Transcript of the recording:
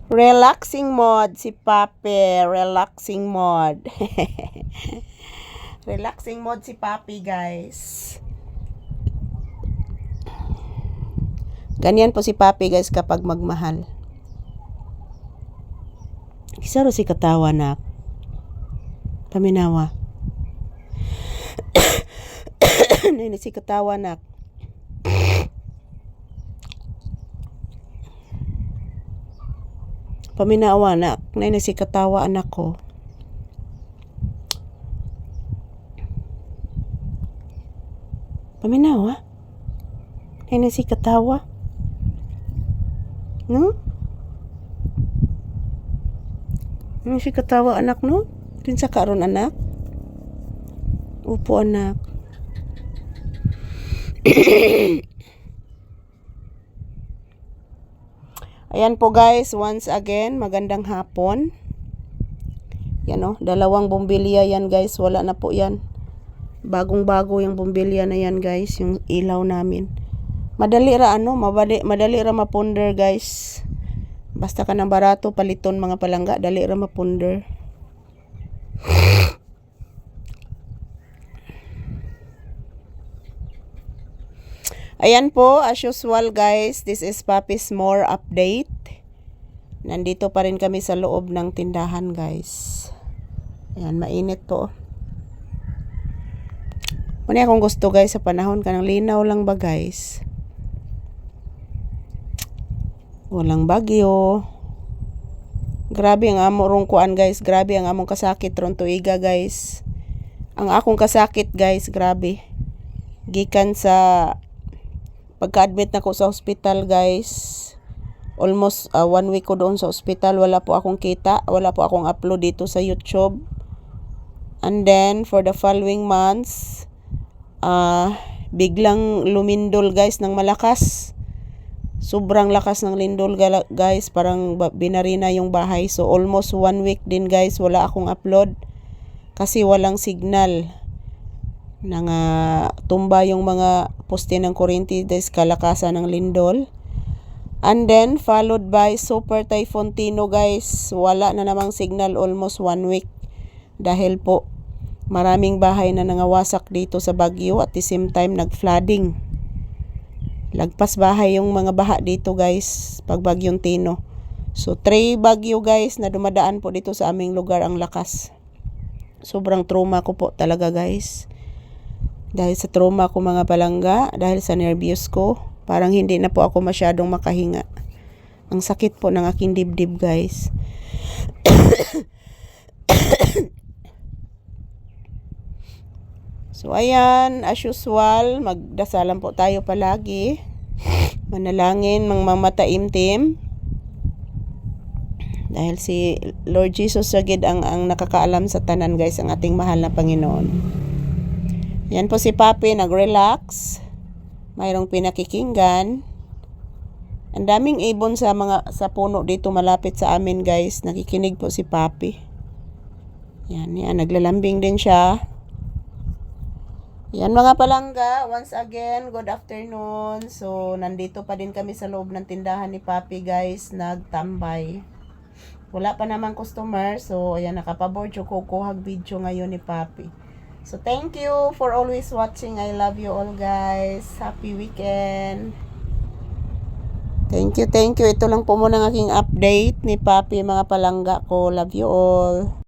Relaxing mode si Papi. Relaxing mode. Relaxing mode si Papi, guys. Ganyan po si Papi, guys, kapag magmahal. Kisaro si katawa na. Paminawa. Nini si katawa na. Paminawa na. Nini si katawa anak ko. Paminawa. Nini si katawa. No? Nini si katawa anak no? Kinsa karon anak? Upo anak. Ayan po guys, once again, magandang hapon. Yan o, dalawang bumbilya yan guys, wala na po yan. Bagong-bago yung bumbilya na yan guys, yung ilaw namin. Madali ra madali ra maponder guys. Basta ka ng barato, paliton mga palangga, dali ra maponder. Ayan po, as usual guys, this is Papi's More Update. Nandito pa rin kami sa loob ng tindahan guys. Ayan, mainit po. Muna akong gusto guys sa panahon kanang linaw lang ba guys. Walang bagyo. Grabe ang among kuan guys, grabe ang among kasakit ron tuiga guys. Ang akong kasakit guys, grabe. Gikan sa pagka-admit na ko sa hospital guys. Almost 1 week ko doon sa hospital, wala po akong kita, wala po akong upload dito sa YouTube. And then for the following months, biglang lumindol guys ng malakas. Sobrang lakas ng lindol guys, parang binarina yung bahay. So almost 1 week din guys, wala akong upload kasi walang signal. Tumba yung mga poste ng kuryente dahil kalakasan ng lindol. And then followed by Super Typhoon Tino guys, wala na namang signal almost 1 week dahil po maraming bahay na nangawasak dito sa Baguio at the same time nag-flooding. Lagpas bahay yung mga baha dito guys pag Bagyong Tino. So 3 bagyo guys na dumadaan po dito sa aming lugar ang lakas. Sobrang trauma ko po talaga guys. Dahil sa trauma ko mga palangga, dahil sa nervyos ko, parang hindi na po ako masyadong makahinga. Ang sakit po ng aking dibdib guys. So ayan, as usual, magdasalan po tayo palagi. Manalangin, mangmamataimtim. Dahil si Lord Jesus sagid ang nakakaalam sa tanan guys, ang ating mahal na Panginoon. Yan po si Papi, nag-relax. Mayroong pinakikinggan. Ang daming ibon sa puno dito malapit sa amin guys. Nakikinig po si Papi. Yan, naglalambing din siya. Yan mga palangga, once again, good afternoon. So, nandito pa din kami sa loob ng tindahan ni Papi guys, nagtambay. Wala pa naman customer, so ayan, nakapaboard yung kukuhag video ngayon ni Papi. So, thank you for always watching. I love you all guys. Happy weekend. Thank you. Ito lang po muna ng aking update ni Papi mga palangga ko. Love you all.